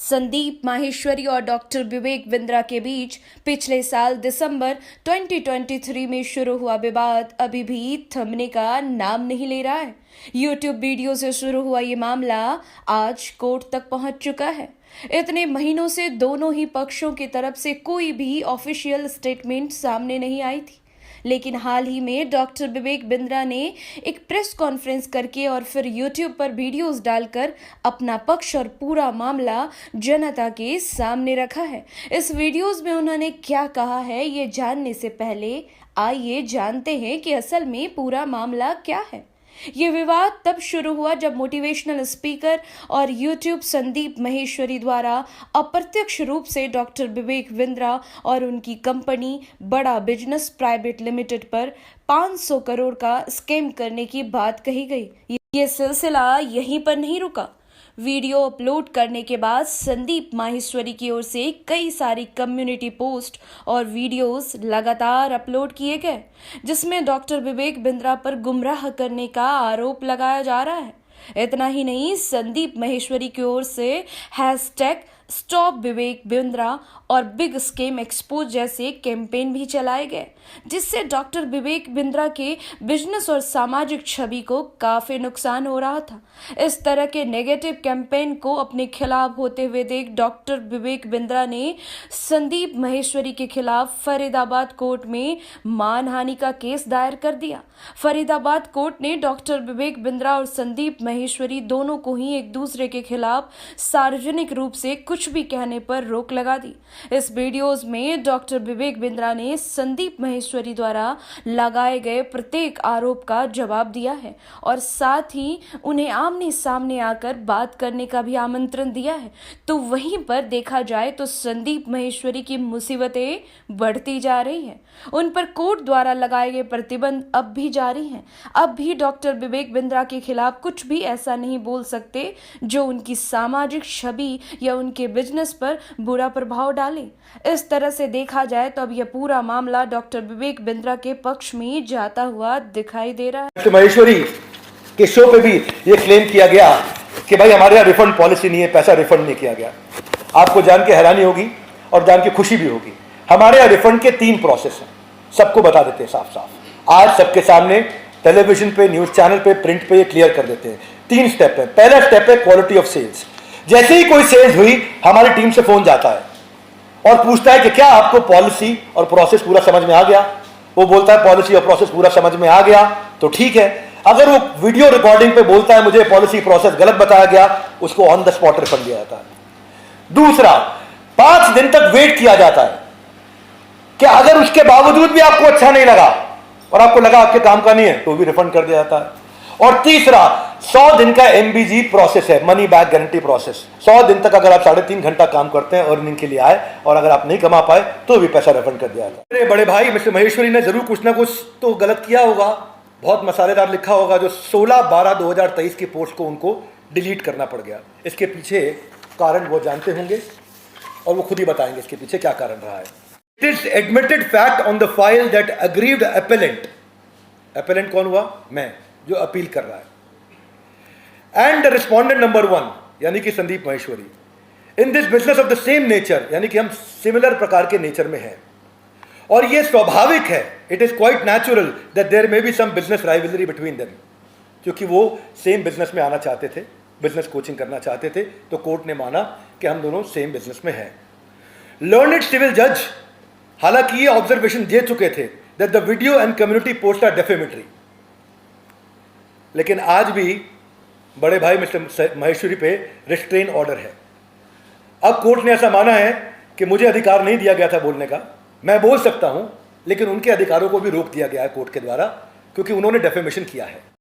संदीप माहेश्वरी और डॉक्टर विवेक बिंद्रा के बीच पिछले साल दिसंबर 2023 में शुरू हुआ विवाद अभी भी थमने का नाम नहीं ले रहा है। YouTube वीडियो से शुरू हुआ ये मामला आज कोर्ट तक पहुंच चुका है। इतने महीनों से दोनों ही पक्षों की तरफ से कोई भी ऑफिशियल स्टेटमेंट सामने नहीं आई थी, लेकिन हाल ही में डॉक्टर विवेक बिंद्रा ने एक प्रेस कॉन्फ्रेंस करके और फिर YouTube पर वीडियोस डालकर अपना पक्ष और पूरा मामला जनता के सामने रखा है। इस वीडियोस में उन्होंने क्या कहा है, ये जानने से पहले आइए जानते हैं कि असल में पूरा मामला क्या है। ये विवाद तब शुरू हुआ जब मोटिवेशनल स्पीकर और YouTube संदीप माहेश्वरी द्वारा अप्रत्यक्ष रूप से डॉक्टर विवेक बिंद्रा और उनकी कंपनी बड़ा बिजनेस प्राइवेट लिमिटेड पर 500 करोड़ का स्कैम करने की बात कही गई। ये सिलसिला यहीं पर नहीं रुका। वीडियो अपलोड करने के बाद संदीप माहेश्वरी की ओर से कई सारी कम्युनिटी पोस्ट और वीडियोस लगातार अपलोड किए गए, जिसमें डॉक्टर विवेक बिंद्रा पर गुमराह करने का आरोप लगाया जा रहा है। इतना ही नहीं, संदीप माहेश्वरी की ओर से हैशटैग स्टॉप विवेक बिंद्रा और बिग स्कैम एक्सपोज जैसे कैंपेन भी चलाए गए, जिससे डॉक्टर विवेक बिंद्रा के बिजनेस और सामाजिक छवि को काफी नुकसान हो रहा था। इस तरह के नेगेटिव कैंपेन को अपने खिलाफ होते हुए देख डॉक्टर विवेक बिंद्रा ने संदीप माहेश्वरी के खिलाफ फरीदाबाद कोर्ट में मानहानि का केस दायर कर दिया। फरीदाबाद कोर्ट ने डॉक्टर विवेक बिंद्रा और संदीप माहेश्वरी दोनों को ही एक दूसरे के खिलाफ सार्वजनिक रूप से कुछ भी कहने पर रोक लगा दी। इस वीडियोस में डॉक्टर विवेक बिंद्रा ने संदीप माहेश्वरी द्वारा लगाए गए प्रत्येक आरोप का जवाब दिया है और साथ ही उन्हें आमने सामने आकर बात करने का भी आमंत्रण दिया है। तो वहीं पर देखा जाए तो संदीप माहेश्वरी की मुसीबतें बढ़ती जा रही हैं। उन पर कोर्ट द्वारा लगाए गए प्रतिबंध अब भी जारी हैं। अब भी डॉक्टर विवेक बिंद्रा के खिलाफ कुछ भी ऐसा नहीं बोल सकते जो उनकी सामाजिक छवि या उनके बिजनेस पर बुरा प्रभाव डाले। इस तरह से देखा जाए तो अब यह पूरा मामला डॉक्टर विवेक बिंद्रा के पक्ष में जाता हुआ दिखाई दे रहा है। माहेश्वरी के शो पे भी ये क्लेम किया गया कि भाई हमारे यहाँ रिफंड पॉलिसी नहीं है, पैसा रिफंड नहीं किया गया। आपको जान के हैरानी होगी और जान के खुशी भी होगी, हमारे यहाँ रिफंड के 3 प्रोसेस हैं। सबको बता देते हैं साफ साफ, आज सबके सामने टेलीविजन पे, न्यूज चैनल पे, प्रिंट पे ये क्लियर कर देते हैं। 3 स्टेप है। पहला स्टेप है क्वालिटी ऑफ सेल्स। जैसे ही कोई सेल्स हुई हमारी टीम से फोन जाता है और पूछता है कि क्या आपको पॉलिसी और प्रोसेस पूरा समझ में आ गया। वो बोलता है पॉलिसी और प्रोसेस पूरा समझ में आ गया तो ठीक है। अगर वो वीडियो रिकॉर्डिंग पे बोलता है मुझे पॉलिसी प्रोसेस गलत बताया गया, उसको ऑन द स्पॉट रिफंड दिया जाता है। दूसरा, 5 दिन तक वेट किया जाता है कि अगर उसके बावजूद भी आपको अच्छा नहीं लगा और आपको लगा आपके काम का नहीं है तो भी रिफंड कर दिया जाता है। और तीसरा, 100 दिन का MBG प्रोसेस है, मनी बैक गारंटी प्रोसेस। 100 दिन तक अगर आप 3.5 घंटा काम करते हैं अर्निंग के लिए आए और अगर आप नहीं कमा पाए तो भी पैसा रिफंड कर दिया जाता है। मेरे बड़े भाई मिस्टर माहेश्वरी ने जरूर कुछ ना कुछ तो गलत किया होगा, बहुत मसालेदार लिखा होगा जो 16/12/2023 की पोस्ट को उनको डिलीट करना पड़ गया। इसके पीछे कारण वो जानते होंगे और वो खुद ही बताएंगे इसके पीछे क्या कारण रहा है। It is admitted fact on the file that aggrieved appellant, appellant कौन हुआ? मैं, जो अपील कर रहा है, एंड रिस्पोंडेंट नंबर 1 यानी कि Sandeep Maheshwari, in this business of the same nature, यानी कि हम सिमिलर प्रकार के नेचर में हैं और यह स्वाभाविक है। It is quite natural that there may be some business rivalry between them, क्योंकि वो सेम बिजनेस में आना चाहते थे, बिजनेस कोचिंग करना चाहते थे, तो कोर्ट ने माना कि हम दोनों सेम बिजनेस में हैं। लर्नड सिविल जज हालांकि ये ऑब्जर्वेशन दे चुके थे that the video and community post are defamatory, लेकिन आज भी बड़े भाई मिस्टर माहेश्वरी पे रिस्ट्रेन ऑर्डर है। अब कोर्ट ने ऐसा माना है कि मुझे अधिकार नहीं दिया गया था बोलने का, मैं बोल सकता हूं, लेकिन उनके अधिकारों को भी रोक दिया गया है कोर्ट के द्वारा, क्योंकि उन्होंने डेफेमेशन किया है।